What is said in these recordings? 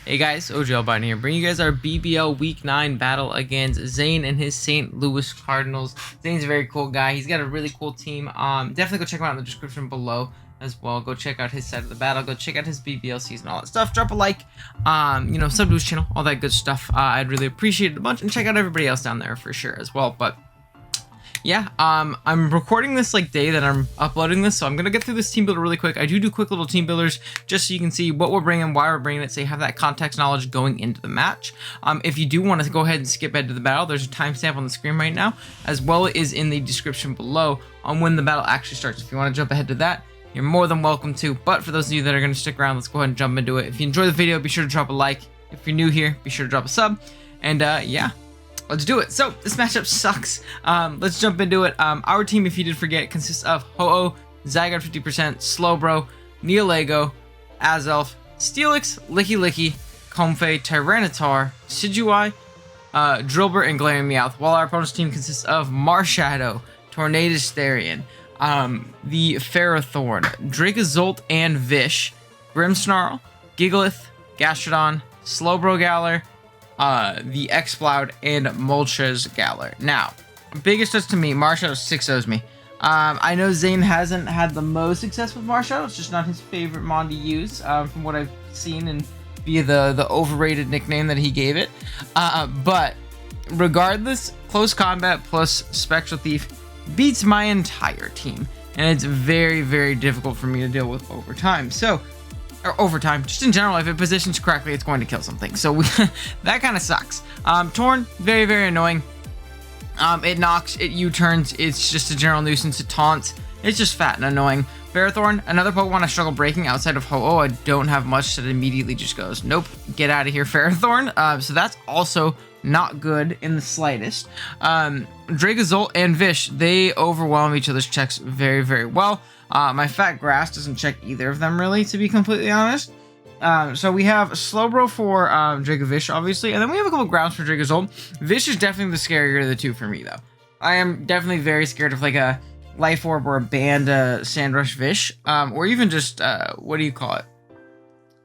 Hey guys, OGalbina here, bringing you guys our BBL Week 9 battle against Zane and his St. Louis Cardinals. Zane's a very cool guy. He's got a really cool team. Definitely go check him out in the description below as well. Go check out his side of the battle. Go check out his BBL season, all that stuff. Drop a like, sub to his channel, all that good stuff. I'd really appreciate it a bunch, and check out everybody else down there for sure as well. But yeah, I'm recording this like day that I'm uploading this, so I'm gonna get through this team builder really quick. I do quick little team builders just so you can see what we're bringing, why we're bringing it, so you have that context knowledge going into the match. If you do want to go ahead and skip ahead to the battle, there's a timestamp on the screen right now, as well as in the description below on when the battle actually starts. If you want to jump ahead to that, you're more than welcome to. But for those of you that are gonna stick around, let's go ahead and jump into it. If you enjoy the video, be sure to drop a like. If you're new here, be sure to drop a sub. And yeah, let's do it. So this matchup sucks. Let's jump into it. Our team, if you did forget, consists of Ho-Oh, Zygarde 50%, Slowbro, Neolego, Azelf, Steelix, Licky, Comfey, Tyranitar, Sidgewai, Drillbur, and Glaring Meowth. While our opponent's team consists of Marshadow, Tornadus Therian, the Ferrothorn, Dracozolt and Vish, Grimmsnarl, Gigalith, Gastrodon, Slowbro Galar, the Exploud, and Moltres Galar. Now, biggest touch to me, Marshadow 6-0s me. I know Zane hasn't had the most success with Marshadow. It's just not his favorite mon to use, from what I've seen and via the overrated nickname that he gave it. But regardless, close combat plus Spectral Thief beats my entire team, and it's very, very difficult for me to deal with over time. So, or over time, just in general, if it positions correctly, it's going to kill something. So that kind of sucks. Torn, very, very annoying. It knocks, it U-turns, it's just a general nuisance. It taunts, it's just fat and annoying. Ferrothorn, another Pokemon I struggle breaking outside of Ho-Oh. I don't have much that immediately just goes, nope, get out of here, Ferrothorn. So that's also not good in the slightest. Dracozolt and Vish, they overwhelm each other's checks very, very well. My Fat Grass doesn't check either of them, really, to be completely honest. So we have Slowbro for Dracovish, obviously, and then we have a couple grounds for Dracozolt. Vish is definitely the scarier of the two for me, though. I am definitely very scared of, like, a Life Orb or a Band Sandrush Vish, or even just, what do you call it?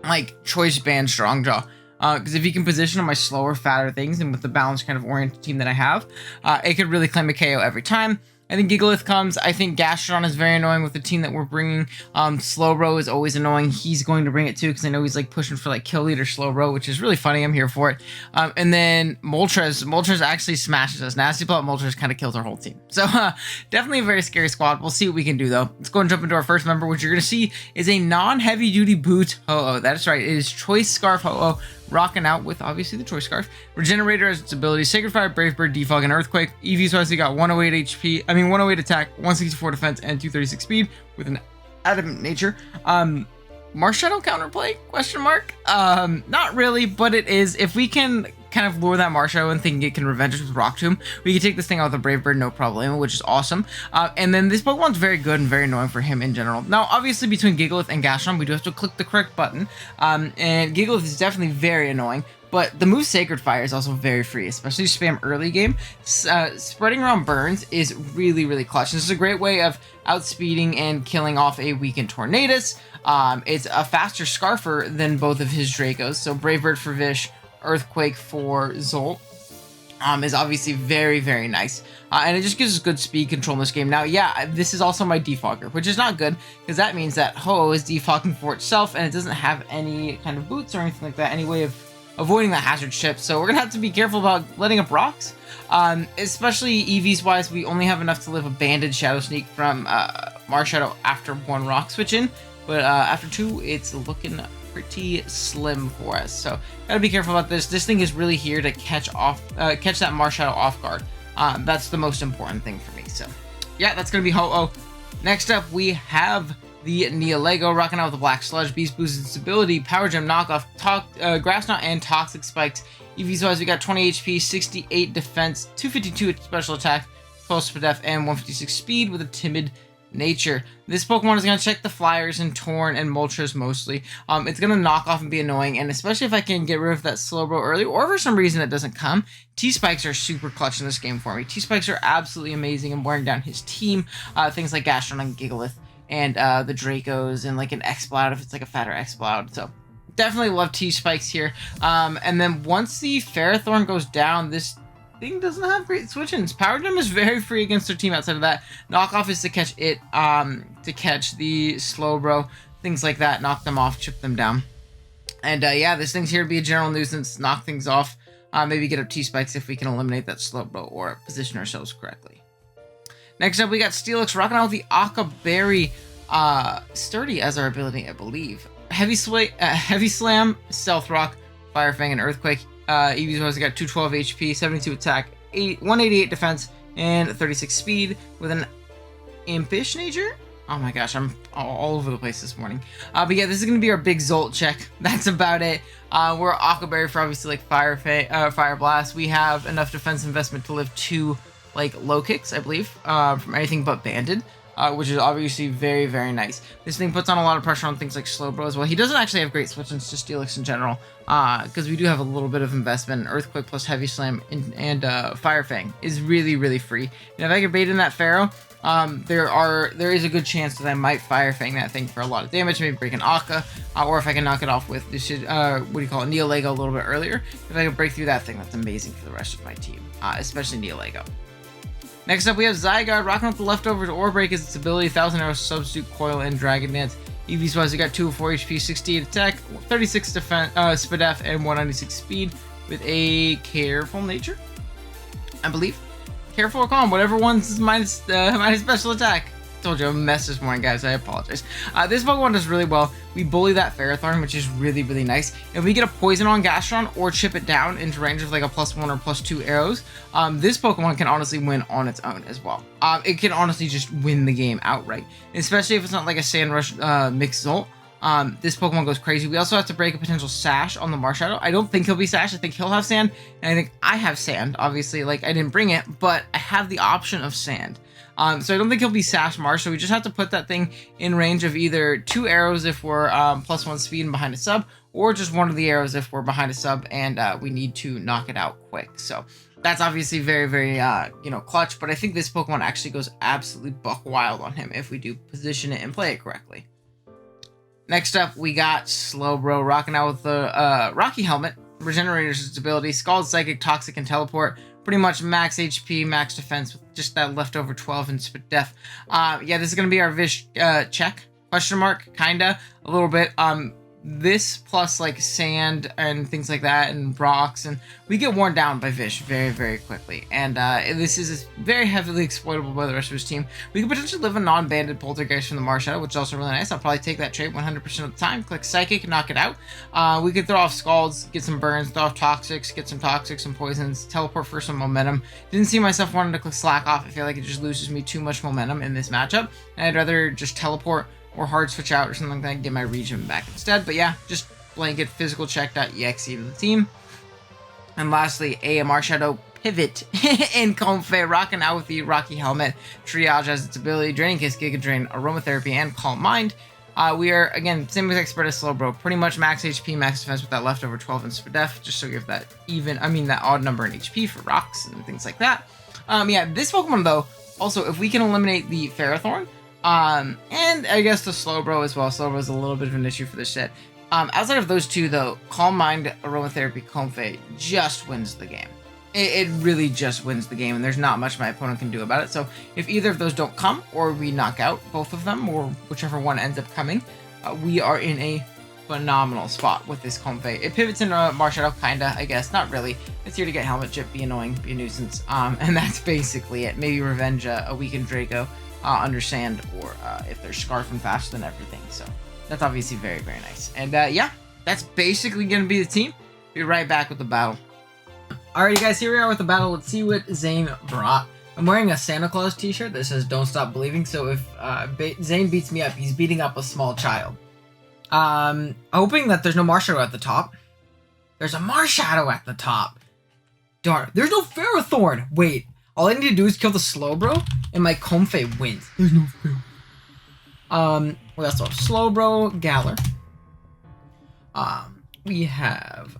Like, Choice Band Strongjaw. Because if you can position on my slower, fatter things, and with the balanced kind of oriented team that I have, it could really claim a KO every time. I think Gigalith comes. I think Gastrodon is very annoying with the team that we're bringing. Slowbro is always annoying. He's going to bring it too, because I know he's like pushing for like kill leader Slowbro, which is really funny. I'm here for it. And then Moltres actually smashes us. Nasty Plot Moltres kind of kills our whole team. So definitely a very scary squad. We'll see what we can do though. Let's go and jump into our first member, which you're going to see is a non-heavy duty boot Ho-Oh. That's right. It is Choice Scarf Ho-Oh. Rocking out with obviously the Choice Scarf. Regenerator has its ability, Sacred Fire, Brave Bird, Defog, and Earthquake. EVs wise, he got 108 HP, 108 attack, 164 defense, and 236 speed with an adamant nature. Marshadow counterplay? Question mark? Not really, but it is. If we can kind of lure that Marshadow and think it can revenge us with Rock Tomb, we can take this thing out with a Brave Bird, no problem, which is awesome. And then this Pokemon's very good and very annoying for him in general. Now, obviously, between Gigalith and Gastrodon, we do have to click the correct button. And Gigalith is definitely very annoying, but the move Sacred Fire is also very free, especially spam early game. Spreading around burns is really, really clutch. This is a great way of outspeeding and killing off a weakened Tornadus. It's a faster Scarfer than both of his Dracos, so Brave Bird for Vish, Earthquake for Zolt is obviously very, very nice. And it just gives us good speed control in this game. Now, yeah, this is also my defogger, which is not good, because that means that Ho is defogging for itself, and it doesn't have any kind of boots or anything like that, any way of avoiding that hazard chip. So we're going to have to be careful about letting up rocks. Especially EVs wise, we only have enough to live a banded Shadow Sneak from Marshadow after one rock switch in. But after two, it's looking pretty slim for us, so gotta be careful about this. This thing is really here to catch that Marshadow off guard. That's the most important thing for me. So yeah, that's gonna be Ho-Oh. Next up, we have the Neolego rocking out with the Black Sludge. Beast boosts its ability, Power Gem knockoff, Grass Knot, and Toxic Spikes. EVs wise, we got 20 HP, 68 defense, 252 special attack, 12 def, and 156 speed with a timid nature. This Pokemon is going to check the Flyers and Torn and Moltres mostly. It's going to knock off and be annoying, and especially if I can get rid of that Slowbro early, or for some reason it doesn't come, T-Spikes are super clutch in this game for me. T-Spikes are absolutely amazing in wearing down his team. Things like Gastrodon and Gigalith, and the Dracos, and like an Exploud if it's like a fatter Exploud. So definitely love T-Spikes here. And then once the Ferrothorn goes down, this thing doesn't have great switch-ins. Power Gem is very free against their team outside of that. Knockoff is to catch it, to catch the Slowbro, things like that, knock them off, chip them down. And yeah, this thing's here to be a general nuisance, knock things off, maybe get up T-Spikes if we can eliminate that Slowbro or position ourselves correctly. Next up, we got Steelix rocking out with the Aka Berry, Sturdy as our ability, I believe. Heavy Slam, Stealth Rock, Fire Fang, and Earthquake. Eevee's always got 212 HP, 72 attack, 188 defense, and 36 speed with an Impish Nature. Oh my gosh, I'm all over the place this morning. But yeah, this is going to be our big Zolt check. That's about it. We're Aka Berry for obviously like Fire Blast. We have enough defense investment to live 2 like low kicks, I believe, from anything but Banded. Which is obviously very, very nice. This thing puts on a lot of pressure on things like Slowbro as well. He doesn't actually have great switch-ins to Steelix in general, because we do have a little bit of investment. Earthquake plus Heavy Slam and Fire Fang is really, really free. And if I can bait in that Pharaoh, there is a good chance that I might Fire Fang that thing for a lot of damage, maybe break an Aka, or if I can knock it off with this, Neolego a little bit earlier. If I can break through that thing, that's amazing for the rest of my team, especially Neolego. Next up, we have Zygarde rocking with the leftovers. Ore Break is its ability, 1000 Arrows, Substitute, Coil, and Dragon Dance. EV's wise, we got 204 HP, 68 attack, 36 defense, Spadef, and 196 speed with a Careful Nature, I believe. Careful or Calm, whatever one's minus special attack. Told you I'm a mess this morning, guys. I apologize. This Pokemon does really well. We bully that Ferrothorn, which is really, really nice. If we get a Poison on Gastron or chip it down into range of like a +1 or +2 arrows, this Pokemon can honestly win on its own as well. It can honestly just win the game outright, especially if it's not like a Sand Rush mixed Zolt. This Pokemon goes crazy. We also have to break a potential Sash on the Marshadow. I don't think he'll be Sash. I think he'll have Sand, and I think I have Sand. Obviously, like I didn't bring it, but I have the option of Sand. So I don't think he'll be Sash Marsh, so we just have to put that thing in range of either 2 arrows if we're +1 speed and behind a sub, or just 1 of the arrows if we're behind a sub and we need to knock it out quick. So that's obviously very, very, clutch, but I think this Pokemon actually goes absolutely buck wild on him if we do position it and play it correctly. Next up, we got Slowbro rocking out with the Rocky Helmet, Regenerator's ability, Scald, Psychic, Toxic, and Teleport. Pretty much max HP, max defense with just that leftover 12 and Spadef. Yeah, this is going to be our Vish check, question mark, kinda, a little bit. This plus like sand and things like that and rocks, and we get worn down by Vish very, very quickly. And this is very heavily exploitable by the rest of his team. We could potentially live a non-banded Poltergeist from the Marshadow, which is also really nice. I'll probably take that trade 100% of the time. Click Psychic, knock it out. We could throw off Scalds, get some burns, throw off Toxics, get some Toxics, some Poisons, teleport for some momentum. Didn't see myself wanting to click Slack off. I feel like it just loses me too much momentum in this matchup, and I'd rather just teleport or hard switch out or something like that and get my region back instead. But yeah, just blanket physical check.exe to the team. And lastly, a Marshadow pivot in Comfey, rocking out with the Rocky Helmet. Triage has its ability, Draining Kiss, Giga Drain, Aromatherapy, and Calm Mind. We are, again, same as Expert as Slowbro, pretty much max HP, max defense with that leftover 12 and Spadef, just so you have that that odd number in HP for rocks and things like that. Yeah, this Pokemon though, also, if we can eliminate the Ferrothorn, and I guess the Slowbro as well. Slowbro is a little bit of an issue for this set. Outside of those two, though, Calm Mind, Aromatherapy, Comfey just wins the game. It really just wins the game, and there's not much my opponent can do about it. So if either of those don't come, or we knock out both of them, or whichever one ends up coming, we are in a phenomenal spot with this Comfey. It pivots into Marshadow, kinda, I guess. Not really. It's here to get Helmet Chip, be annoying, be a nuisance, and that's basically it. Maybe revenge a weakened Draco. Understand, or if they're scarfing faster than everything. So that's obviously very, very nice. And yeah, that's basically going to be the team. Be right back with the battle. Alrighty guys, here we are with the battle. Let's see what Zane brought. I'm wearing a Santa Claus t-shirt that says "Don't Stop Believing," so if Zane beats me up, he's beating up a small child. Hoping that there's no Marshadow at the top. There's a Marshadow at the top. Darn, there's no Ferrothorn. Wait, all I need to do is kill the Slowbro, and my Comfey wins. There's no fail. We also have Slowbro, Galar. We have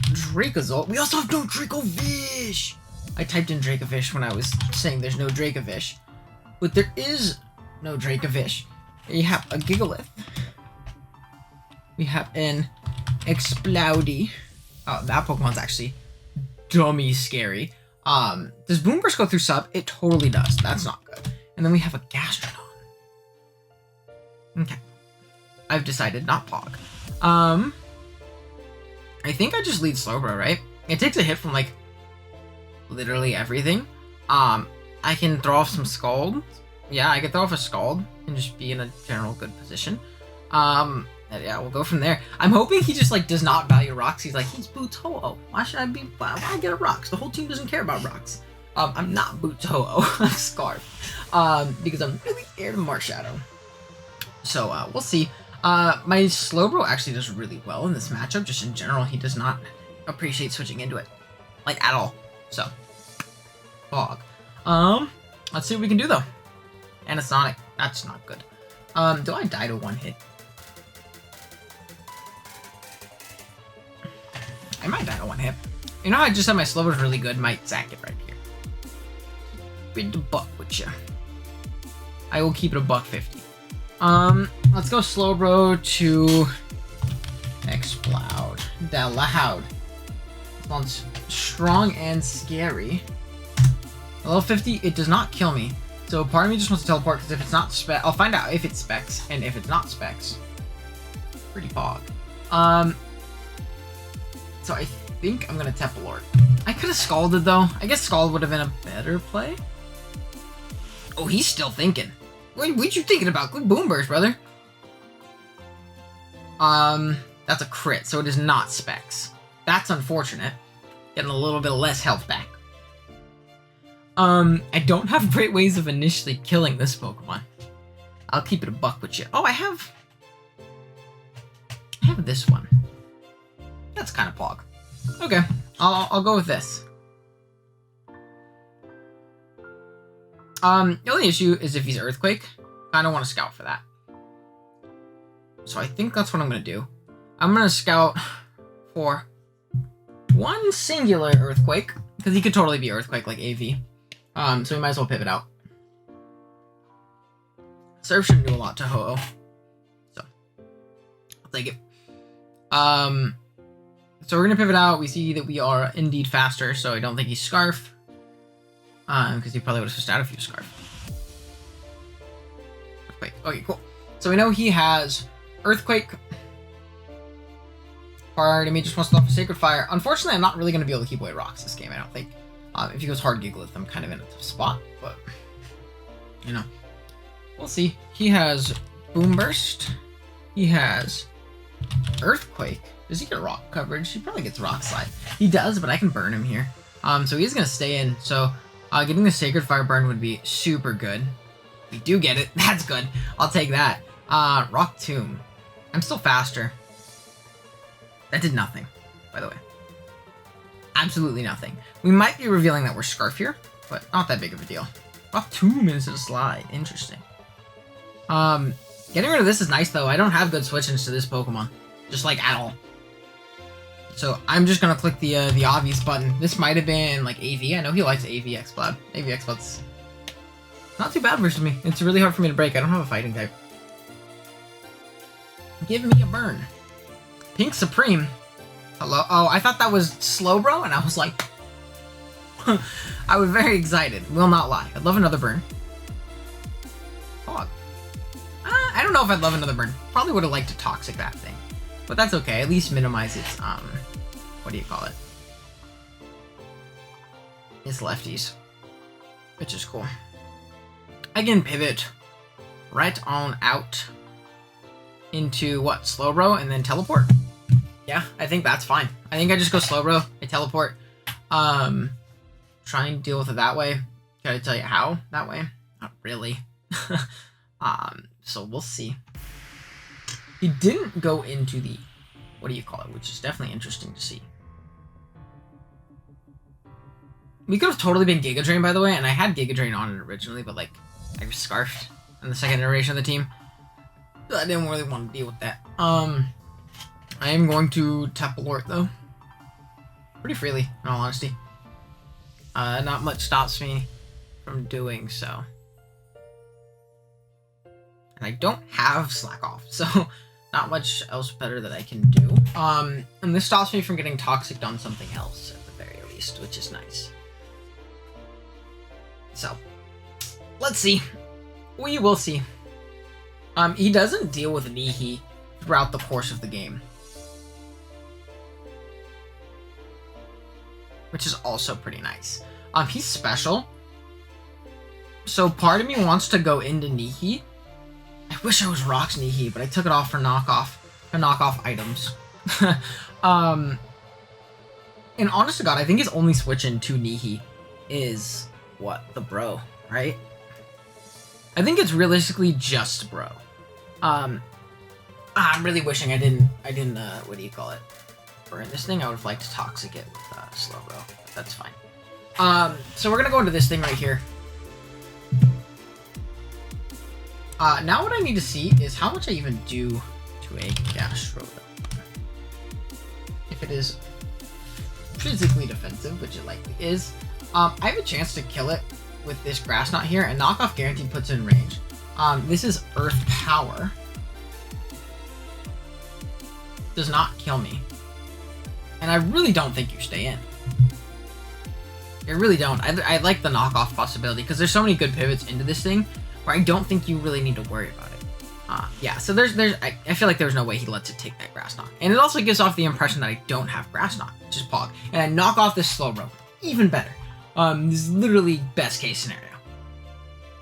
Dracozolt. We also have no Dracovish. I typed in Dracovish when I was saying there's no Dracovish, but there is no Dracovish. We have a Gigalith. We have an Explodey. Oh, that Pokemon's actually dummy scary. Does Boom Burst go through sub? It totally does. That's not good. And then we have a Gastrodon. Okay. I've decided not Pog. I think I just lead Slowbro, right? It takes a hit from, like, literally everything. I can throw off some Scald. Yeah, I can throw off a Scald and just be in a general good position. Yeah, we'll go from there. I'm hoping he just, like, does not value rocks. He's like, he's Boots Ho-Oh. Why should I be, why get a rocks? The whole team doesn't care about rocks. I'm not Boots Ho-Oh. I'm Scarf. Because I'm really scared of Marshadow. So, we'll see. My Slowbro actually does really well in this matchup. Just in general, he does not appreciate switching into it. Like, at all. So, Fog. Let's see what we can do, though. And a Sonic. That's not good. Do I die to one hit? I might die to one hit. You know, I just said my Slowbro's really good. Might sack it right here. Read the buck with ya. I will keep it a $1.50. Let's go Slowbro to Explode. That loud. Sounds strong and scary. Level 50, it does not kill me. So part of me just wants to teleport because if it's not spec, I'll find out if it's specs, and if it's not specs, pretty Pog. So I think I'm gonna Tepalort. I could have Scalded though. I guess Scald would have been a better play. Oh, he's still thinking. What you thinking about? Good Boom Burst, brother. That's a crit, so it is not specs. That's unfortunate. Getting a little bit less health back. I don't have great ways of initially killing this Pokemon. I'll keep it a buck with you. Oh, I have this one. That's kind of Pog. Okay, I'll go with this. The only issue is if he's Earthquake. I don't want to scout for that. So I think that's what I'm going to do. I'm going to scout for one singular Earthquake, because he could totally be Earthquake like AV. So we might as well pivot out. Surf shouldn't do a lot to Ho-Oh. So, I'll take it. So we're going to pivot out. We see that we are indeed faster, so I don't think he's Scarf. Because he probably would have switched out if he was Scarf. Earthquake. Okay, cool. So we know he has Earthquake. Part of me just wants to go off a Sacred Fire. Unfortunately, I'm not really going to be able to keep away rocks this game, I don't think. If he goes hard Gigalith, I'm kind of in a tough spot, but, you know, we'll see. He has Boom Burst. He has Earthquake. Does he get rock coverage? He probably gets Rock Slide. He does, but I can burn him here. So he's going to stay in. So getting the Sacred Fire burn would be super good. We do get it. That's good. I'll take that. Rock Tomb. I'm still faster. That did nothing, by the way. Absolutely nothing. We might be revealing that we're Scarf here, but not that big of a deal. Rock Tomb instead of Slide. Interesting. Getting rid of this is nice, though. I don't have good switch-ins to this Pokemon. Just, like, at all. So, I'm just gonna click the obvious button. This might have been, like, AV. I know he likes AV X-Cloud. AV X-Cloud's not too bad versus me. It's really hard for me to break. I don't have a fighting type. Give me a burn. Pink Supreme. Hello? Oh, I thought that was Slowbro, and I was like... I was very excited. Will not lie. I'd love another burn. Fog. I don't know if I'd love another burn. Probably would have liked to Toxic that thing. But that's okay. At least minimize its, what do you call it? Its lefties. Which is cool. I can pivot right on out into, what, Slowbro, and then teleport? Yeah, I think that's fine. I think I just go Slowbro, I teleport. Try and deal with it that way. Can I tell you how that way? Not really. So we'll see. He didn't go into the, what do you call it, which is definitely interesting to see. We could have totally been Giga Drain, by the way, and I had Giga Drain on it originally, but like, I was Scarfed in the second iteration of the team. I didn't really want to deal with that. I am going to Tepalort, though. Pretty freely, in all honesty. Not much stops me from doing so. And I don't have Slack Off, so Not much else better that I can do. And this stops me from getting toxic on something else at the very least, which is nice. So, let's see. We will see. He doesn't deal with Nihi throughout the course of the game, which is also pretty nice. He's special, so part of me wants to go into Nihi. I wish I was Rock's Nihi, but I took it off for knockoff items. And honest to God, I think his only switch into Nihi is what? The bro, right? I think it's realistically just bro. I'm really wishing I didn't what do you call it? Burn this thing. I would have liked to toxic it with slow bro, but that's fine. So we're gonna go into this thing right here. Now what I need to see is how much I even do to a Gastro. If it is physically defensive, which it likely is, I have a chance to kill it with this Grass Knot here, and knockoff guaranteed puts it in range. This is Earth Power. Does not kill me. And I really don't think you stay in. I really don't. I like the knockoff possibility, because there's so many good pivots into this thing where I don't think you really need to worry about it. Yeah, so I feel like there's no way he lets it take that Grass Knot. And it also gives off the impression that I don't have Grass Knot, which is Pog. And I knock off this Slow Bro. Even better. This is literally best case scenario.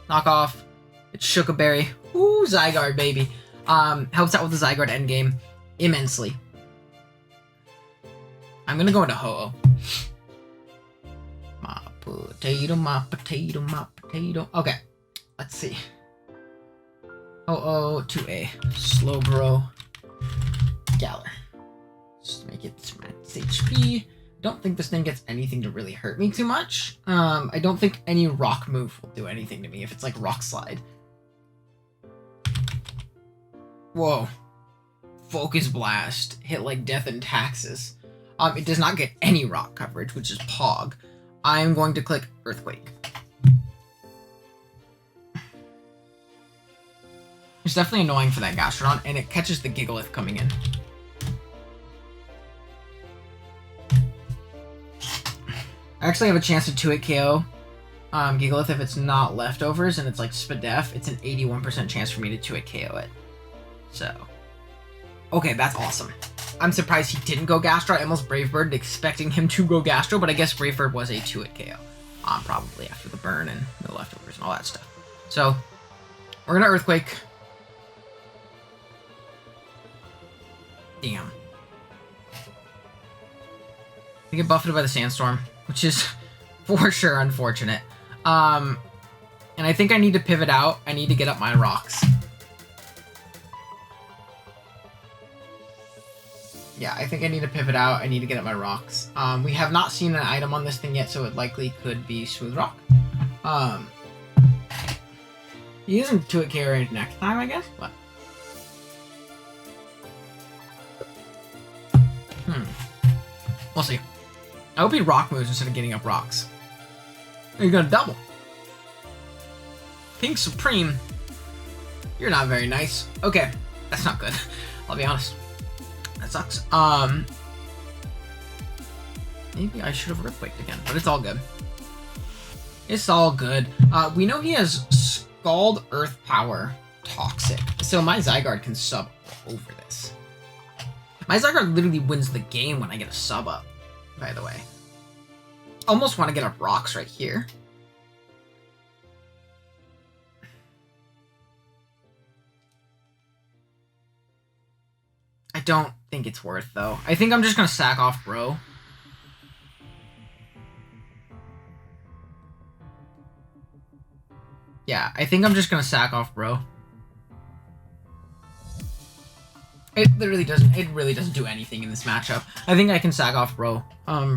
Knock off. It's Shookaberry. Ooh, Zygarde, baby. Helps out with the Zygarde endgame immensely. I'm gonna go into Ho-Oh. My potato, my potato, my potato. Okay, let's see. Ho-Oh to a Slowbro Galar. Just make it max HP. Don't think this thing gets anything to really hurt me too much. I don't think any rock move will do anything to me if it's like Rock Slide. Whoa. Focus Blast. Hit like Death and Taxes. It does not get any rock coverage, which is Pog. I'm going to click Earthquake. It's definitely annoying for that Gastrodon, and it catches the Gigalith coming in. I actually have a chance to 2-hit KO Gigalith if it's not leftovers and it's like Spadef. It's an 81% chance for me to 2-hit KO it. So, okay, that's awesome. I'm surprised he didn't go Gastro. I almost Brave Bird expecting him to go Gastro, but I guess Brave Bird was a 2-hit KO. Probably after the burn and the leftovers and all that stuff. So, we're gonna Earthquake. Damn. We get buffeted by the Sandstorm, which is for sure unfortunate. And I think I need to pivot out. I need to get up my rocks. Yeah, I think I need to pivot out. I need to get up my rocks. We have not seen an item on this thing yet, so it likely could be Smooth Rock. He isn't 2-hit KO next time, I guess? What? We'll see. I hope he rock moves instead of getting up rocks. You're gonna double. Pink Supreme. You're not very nice. Okay, that's not good. I'll be honest. That sucks. Maybe I should have Earthquaked again, but it's all good. It's all good. We know he has Scald, Earth Power, Toxic, so my Zygarde can sub over this. My Zygarde literally wins the game when I get a sub up, by the way. Almost want to get up rocks right here. I don't think it's worth, though. I think I'm just going to sack off Bro. Yeah, I think I'm just going to sack off Bro. It really doesn't do anything in this matchup. I think I can sack off Bro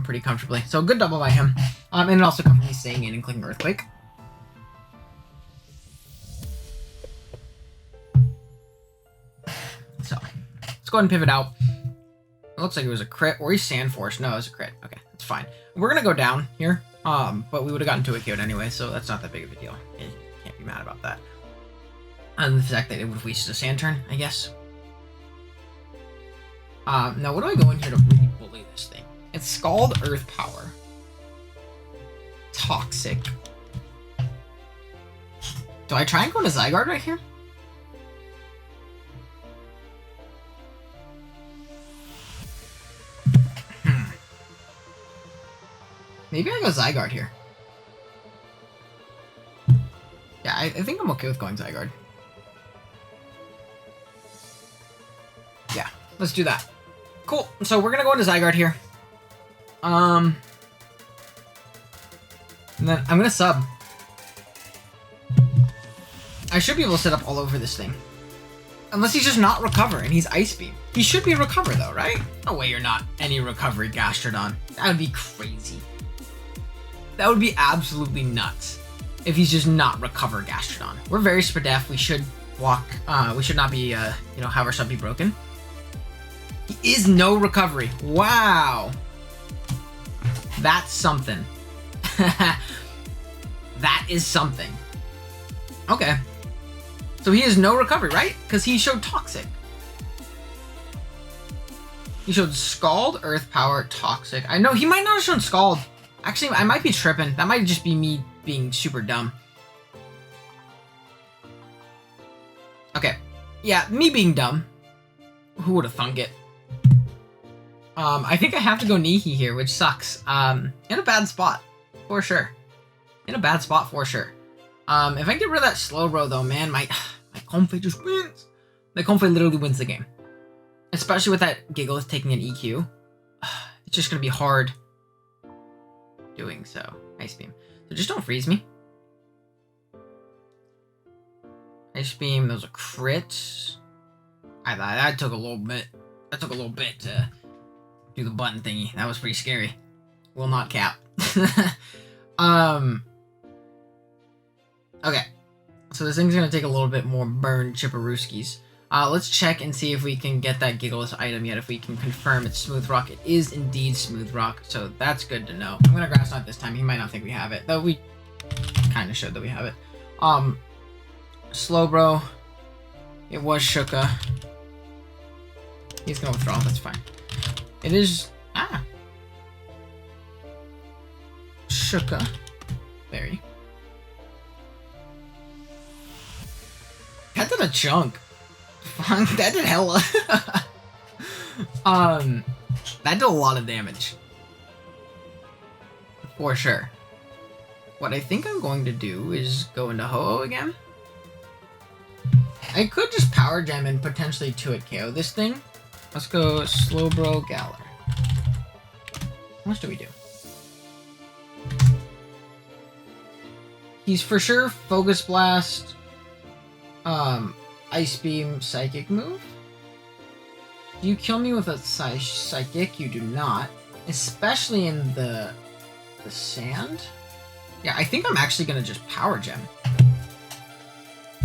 pretty comfortably. So good double by him. And it also comes from me staying in and clicking Earthquake. So let's go ahead and pivot out. It looks like it was a crit, or he's Sand Force. No, it was a crit. Okay, that's fine. We're gonna go down here. But we would have gotten to a KO'd anyway, so that's not that big of a deal. You can't be mad about that. And the fact that it would have wasted a sand turn, I guess. Now what do I go in here to really bully this thing? It's Scald, Earth Power. Toxic. Do I try and go into Zygarde right here? Maybe I go Zygarde here. Yeah, I think I'm okay with going Zygarde. Yeah, let's do that. Cool. So we're gonna go into Zygarde here. And then I'm gonna sub. I should be able to set up all over this thing. Unless he's just not Recover and he's Ice Beam. He should be Recover though, right? No way you're not any Recovery Gastrodon. That would be crazy. That would be absolutely nuts if he's just not Recover Gastrodon. We're very Spadef. We should walk. We should not be, have our sub be broken. He is no Recovery. Wow. That's something. That is something. Okay. So he has no Recovery, right? Because he showed Toxic. He showed Scald, Earth Power, Toxic. I know he might not have shown Scald. Actually, I might be tripping. That might just be me being super dumb. Okay. Yeah, me being dumb. Who would have thunk it? I think I have to go Nihi here, which sucks. In a bad spot. For sure. In a bad spot, for sure. If I get rid of that Slowbro, though, man, my Comfey just wins. My Comfey literally wins the game. Especially with that Gigalith taking an EQ. It's just going to be hard doing so. Ice Beam. So just don't freeze me. Ice Beam, those are crits. That took a little bit. That took a little bit to do the button thingy. That was pretty scary. Will not cap. Okay. So this thing's gonna take a little bit more burn Chipperooskies. Let's check and see if we can get that Gigalith item yet, if we can confirm it's Smooth Rock. It is indeed Smooth Rock, so that's good to know. I'm gonna Grass Knot this time. He might not think we have it, though we kind of showed that we have it. Slowbro. It was Shuka. He's gonna withdraw, that's fine. It is... Shuka. Berry. That did a chunk. That did hella. That did a lot of damage. For sure. What I think I'm going to do is go into Ho-Oh again. I could just Power Gem and potentially 2-hit KO this thing. Let's go Slowbro Galar. How much do we do? He's for sure Focus Blast, Ice Beam, Psychic move. Do you kill me with a Psychic? You do not. Especially in the sand? Yeah, I think I'm actually going to just Power Gem.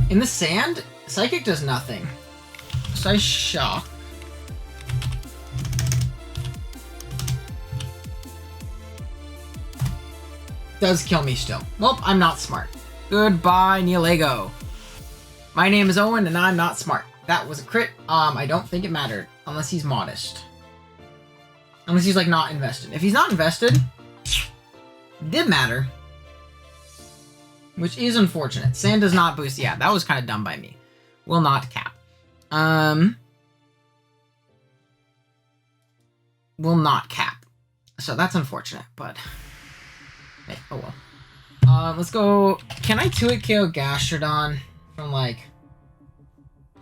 In the sand, Psychic does nothing. So I Shock. Does kill me still. Well, I'm not smart. Goodbye, Neolago. My name is Owen, and I'm not smart. That was a crit. I don't think it mattered. Unless he's modest. Unless he's, like, not invested. If he's not invested, it did matter. Which is unfortunate. Sand does not boost. Yeah, that was kind of dumb by me. Will not cap. Will not cap. So that's unfortunate, but... Hey, oh well. Let's go... Can I 2-hit KO Gastrodon from, like,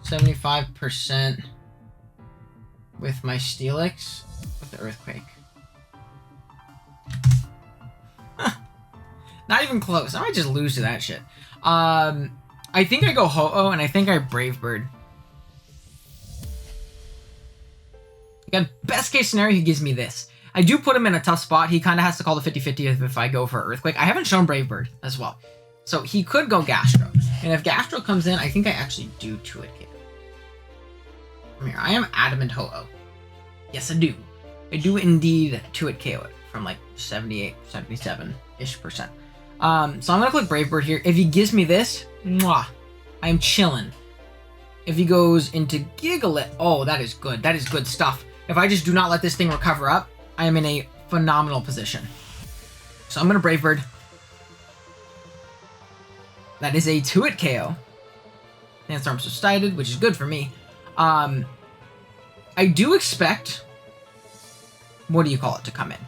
75% with my Steelix? With the Earthquake. Not even close. I might just lose to that shit. I think I go Ho-Oh, and I think I Brave Bird. Again, best case scenario, he gives me this. I do put him in a tough spot. He kind of has to call the 50-50 if I go for Earthquake. I haven't shown Brave Bird as well. So he could go Gastro. And if Gastro comes in, I think I actually do 2-hit KO. Come here. I am adamant Ho-Oh. Yes, I do. I do indeed 2-hit KO it from like 78, 77-ish%. So I'm going to click Brave Bird here. If he gives me this, mwah, I'm chilling. If he goes into Gigalith, oh, that is good. That is good stuff. If I just do not let this thing recover up, I am in a phenomenal position. So I'm going to Brave Bird. That is a 2-hit KO. Sandstorm subsided, which is good for me. I do expect... what do you call it to come in?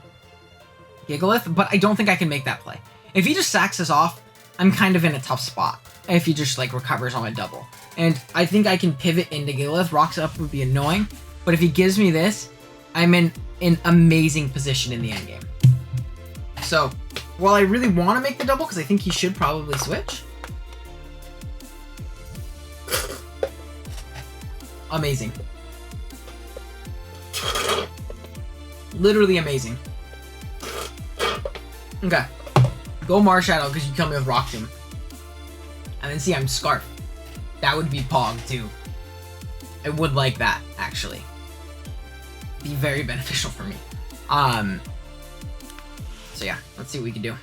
Gigalith, but I don't think I can make that play. If he just sacks us off, I'm kind of in a tough spot. If he just, like, recovers on my double. And I think I can pivot into Gigalith. Rocks up would be annoying. But if he gives me this, I'm in an amazing position in the endgame. So, while I really want to make the double, because I think he should probably switch. Amazing. Literally amazing. Okay. Go Marshadow because you kill me with Rock Tomb. And then see, I'm Scarf. That would be Pog, too. I would like that, actually. Be very beneficial for me. So yeah, let's see what we can do.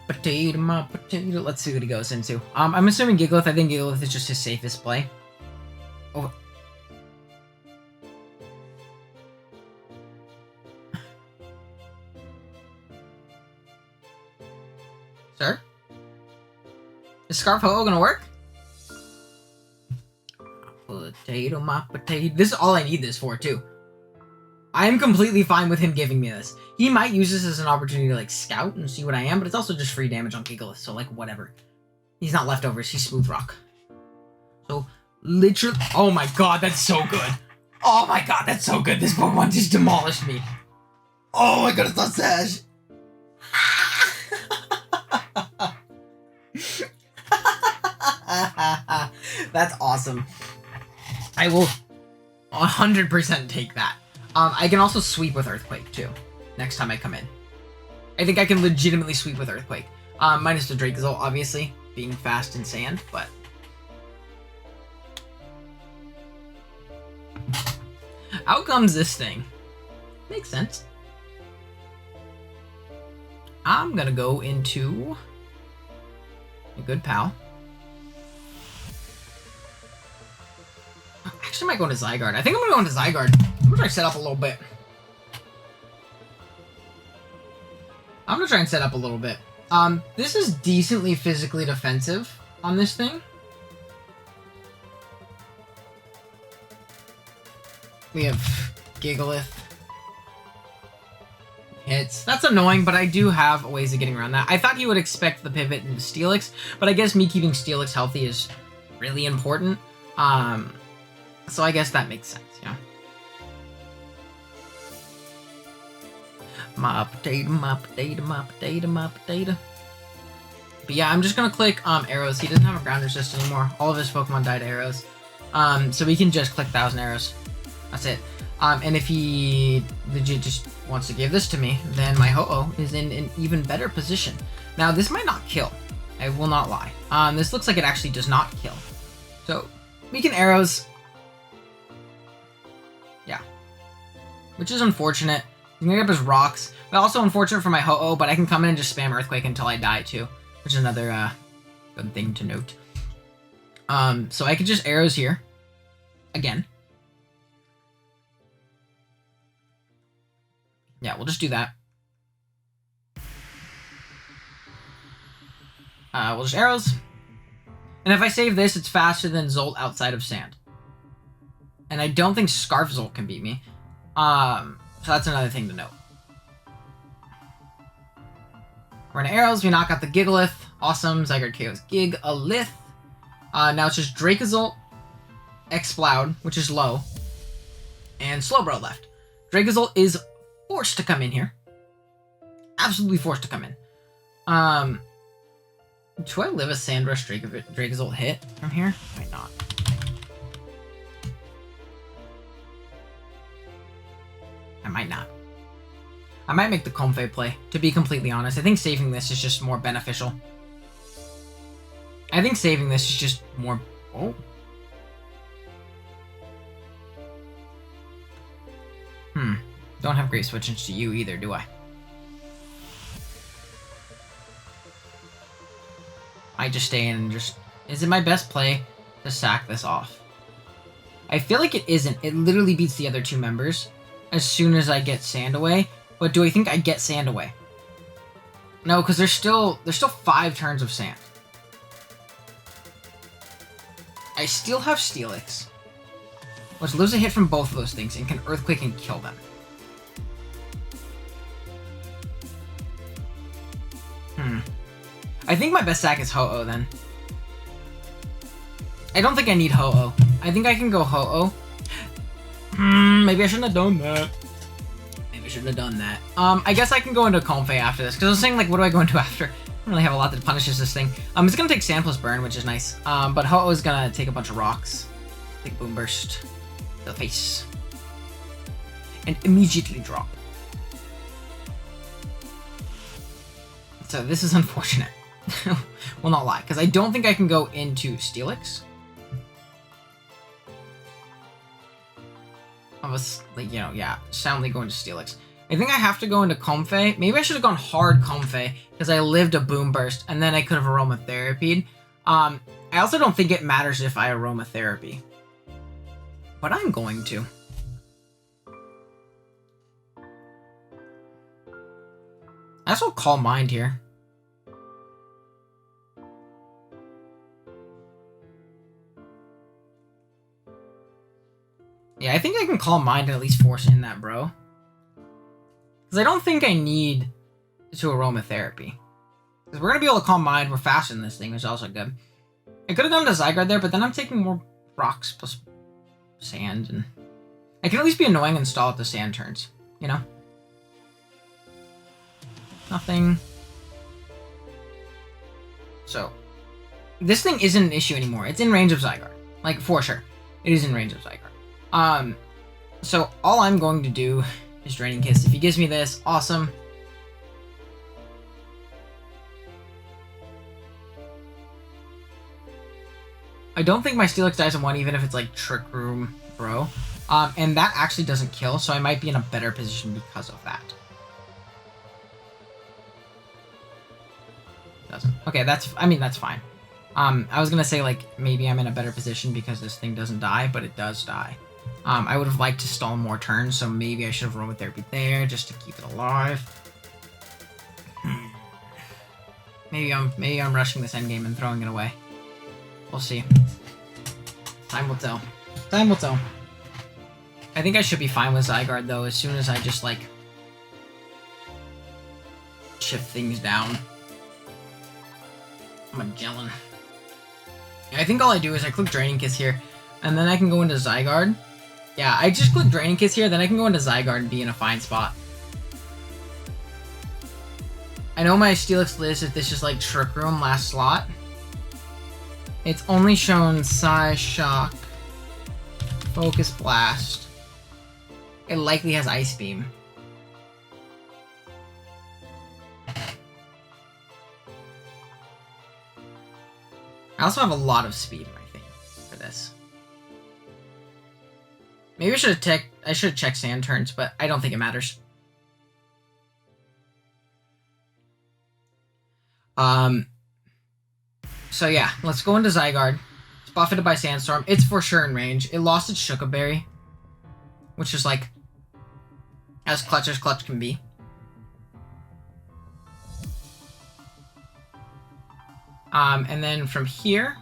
Potato. Let's see what he goes into. I'm assuming Gigalith. I think Gigalith is just his safest play. Oh. Sir? Is Scarf Ho-Oh gonna work? Potato, my potato. This is all I need this for, too. I am completely fine with him giving me this. He might use this as an opportunity to, like, scout and see what I am, but it's also just free damage on Gigalith, so, like, whatever. He's not leftovers, he's Smooth Rock. So, literally... oh my god, that's so good. Oh my god, that's so good. This Pokemon just demolished me. Oh my god, it's not Sash. That's awesome. I will 100% take that. I can also sweep with Earthquake, too, next time I come in. I think I can legitimately sweep with Earthquake. Minus the Dracozolt, obviously, being fast in sand, but... out comes this thing. Makes sense. I'm gonna go into a good pal. Actually, I might go into Zygarde. I think I'm gonna go into Zygarde. I'm gonna try to set up a little bit. This is decently physically defensive on this thing. We have Gigalith. Hits. That's annoying, but I do have ways of getting around that. I thought he would expect the pivot into Steelix, but I guess me keeping Steelix healthy is really important. So I guess that makes sense, you know. My potato, my potato, my potato, my potato. But yeah, I'm just gonna click arrows. He doesn't have a ground resist anymore. All of his Pokemon died to arrows. So we can just click 1,000 arrows. That's it. And if he legit just wants to give this to me, then my Ho-Oh is in an even better position. Now, this might not kill. I will not lie. This looks like it actually does not kill. So, we can arrows. Yeah. Which is unfortunate. He's gonna get up his rocks. But also unfortunate for my Ho-Oh, but I can come in and just spam Earthquake until I die, too. Which is another good thing to note. So I could just arrows here. Again. Yeah, we'll just do that. We'll just arrows. And if I save this, it's faster than Zolt outside of sand. And I don't think Scarf Zolt can beat me. So that's another thing to note. We're in arrows. We knock out the Gigalith. Awesome. Zygarde KO's Gigalith. Now it's just Dracozolt, Exploud, which is low, and Slowbro left. Dracozolt is forced to come in here. Absolutely forced to come in. Do I live a Sandrush Dracozolt hit from here? Might not. I might not. I might make the Comfey play, to be completely honest. I think saving this is just more beneficial. I think saving this is just more... Oh. Don't have great switch into you either, do I? I just stay in and just... Is it my best play to sack this off? I feel like it isn't. It literally beats the other 2 members as soon as I get sand away. But do I think I get sand away? No, because there's still 5 turns of sand. I still have Steelix, which lives a hit from both of those things and can Earthquake and kill them. I think my best stack is Ho-Oh then. I don't think I need Ho-Oh. I think I can go Ho-Oh. Maybe I shouldn't have done that. Maybe I shouldn't have done that. I guess I can go into Comfey after this, because I was saying, like, what do I go into after? I don't really have a lot that punishes this thing. It's gonna take Sand plus Burn, which is nice. But Ho-Oh is gonna take a bunch of rocks. Take Boom Burst to the face. And immediately drop. So this is unfortunate. Will not lie, because I don't think I can go into Steelix. I was like, you know, yeah, soundly going to Steelix. I think I have to go into Comfey. Maybe I should have gone hard Comfey, because I lived a Boom Burst, and then I could have Aromatherapied. I also don't think it matters if I Aromatherapy. But I'm going to. I also Calm Mind here. Yeah, I think I can Calm Mind and at least force in that bro. Because I don't think I need to Aromatherapy. Because we're going to be able to Calm Mind. We're faster than this thing, which is also good. I could have gone to Zygarde there, but then I'm taking more rocks plus sand. And I can at least be annoying and stall at the sand turns, you know? Nothing. So, this thing isn't an issue anymore. It's in range of Zygarde. Like, for sure. It is in range of Zygarde. So all I'm going to do is Draining Kiss. If he gives me this, awesome. I don't think my Steelix dies in 1, even if it's like Trick Room Bro. And that actually doesn't kill, so I might be in a better position because of that. Doesn't. Okay, that's fine. I was gonna say, like, maybe I'm in a better position because this thing doesn't die, but it does die. I would have liked to stall more turns, so maybe I should have Aromatherapy there just to keep it alive. Maybe I'm rushing this endgame and throwing it away. We'll see. Time will tell. Time will tell. I think I should be fine with Zygarde, though, as soon as I just, like, shift things down. I'm a Magellan. I think all I do is I click Draining Kiss here, and then I can go into Zygarde. Yeah, I just click Draining Kiss here, then I can go into Zygarde and be in a fine spot. I know my Steelix lives if this is like Trick Room last slot. It's only shown Psy Shock, Focus Blast. It likely has Ice Beam. I also have a lot of speed in my thing for this. Maybe I should have checked sand turns, but I don't think it matters. So yeah, let's go into Zygarde. It's buffeted by Sandstorm. It's for sure in range. It lost its Shuka Berry, which is like as clutch can be. And then from here,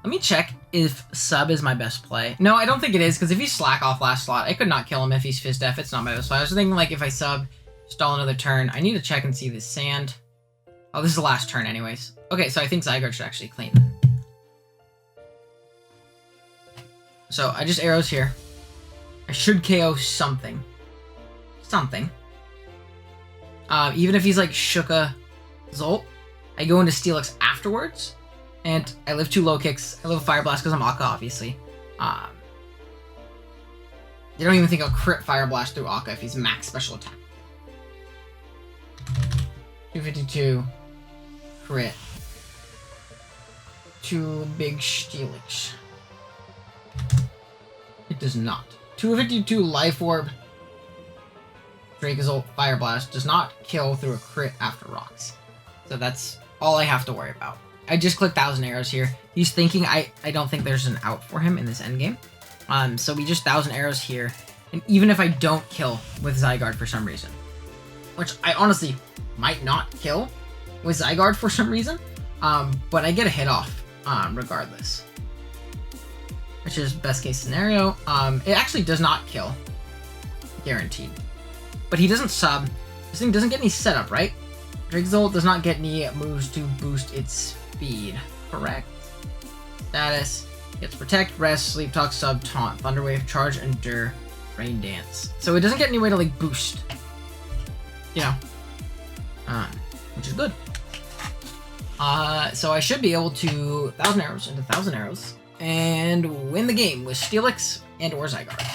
let me check if Sub is my best play. No, I don't think it is, because if he's Slack off last slot, I could not kill him if he's Fizz Def. It's not my best play. I was thinking, like, if I Sub, stall another turn. I need to check and see this sand. Oh, this is the last turn anyways. Okay, so I think Zygarde should actually clean. So I just arrows here. I should KO something. Something. Even if he's like Shuka Zolt, I go into Steelix afterwards, and I live 2 low kicks. I live a Fire Blast because I'm Akka, obviously. You don't even think I'll crit Fire Blast through Akka if he's max special attack. 252. Crit. 2 big Steelix. It does not. 252 Life Orb. Dracozolt Fire Blast does not kill through a crit after rocks. So that's all I have to worry about. I just clicked 1,000 arrows here. He's thinking I don't think there's an out for him in this endgame. So we just 1,000 arrows here. And even if I don't kill with Zygarde for some reason, which I honestly might not kill with Zygarde for some reason, but I get a hit off regardless, which is best case scenario. It actually does not kill, guaranteed, but he doesn't sub. This thing doesn't get any setup, right? Drigzolt does not get any moves to boost its speed, correct? Status gets Protect, Rest, Sleep Talk, Sub, Taunt, Thunder Wave, Charge, Endure, Rain Dance. So it doesn't get any way to like boost, you know, which is good. So I should be able to 1,000 arrows into 1,000 arrows and win the game with Steelix and or Zygarde.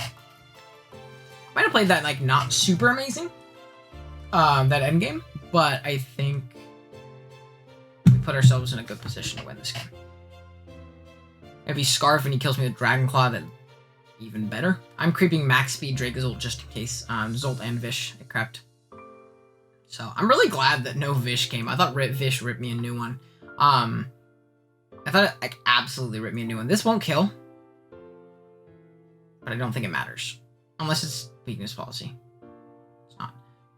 Might have played that like not super amazing, that end game, but I think we put ourselves in a good position to win this game. If he Scarf and he kills me with Dragon Claw, then even better. I'm creeping max speed Dracozolt just in case. Zolt and Vish, I crept. So I'm really glad that no Vish came. I thought Vish ripped me a new one. I thought it like absolutely ripped me a new one. This won't kill, but I don't think it matters unless it's weakness policy. It's not.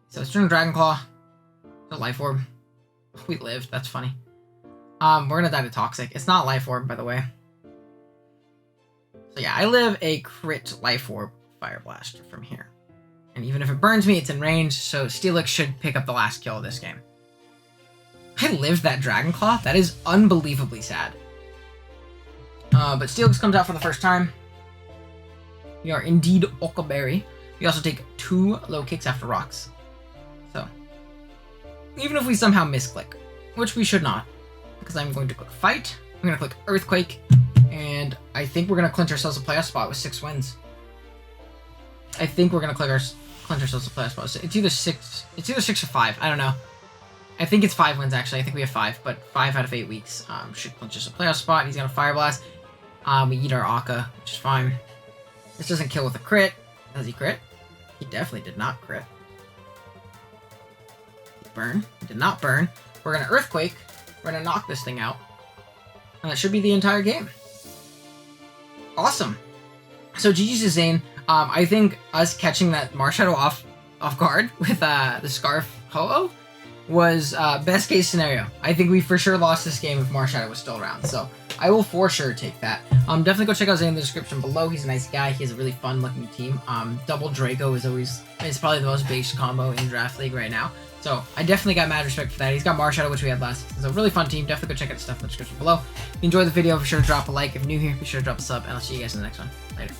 So it's turning Dragon Claw. The Life Orb. We lived. That's funny. We're gonna die to Toxic. It's not Life Orb, by the way. So yeah, I live a crit Life Orb Fire Blast from here. And even if it burns me, it's in range, so Steelix should pick up the last kill of this game. I lived that Dragon Claw? That is unbelievably sad. But Steelix comes out for the first time. We are indeed Okaberry. We also take 2 low kicks after rocks. So, even if we somehow misclick, which we should not, because I'm going to click Fight, I'm going to click Earthquake, and I think we're going to clinch ourselves a playoff spot with 6 wins. I think we're going to clinch ourselves a playoff spot. It's either 6 or 5. I don't know. I think it's 5 wins, actually. I think we have 5, but 5 out of 8 weeks should clinch us a playoff spot. He's going to Fire Blast. We eat our Akka, which is fine. This doesn't kill with a crit. Does he crit? He definitely did not crit. Burn. He did not burn. We're going to Earthquake. We're going to knock this thing out. And that should be the entire game. Awesome. So GG's to Zane. I think us catching that Marshadow off guard with the Scarf Ho-Oh was best case scenario. I think we for sure lost this game if Marshadow was still around. So I will for sure take that. Definitely go check out Zane in the description below. He's a nice guy. He has a really fun looking team. Double Draco is probably the most base combo in Draft League right now. So I definitely got mad respect for that. He's got Marshadow, which we had last season. So a really fun team. Definitely go check out the stuff in the description below. If you enjoyed the video, be sure to drop a like. If you're new here, be sure to drop a sub, and I'll see you guys in the next one. Later.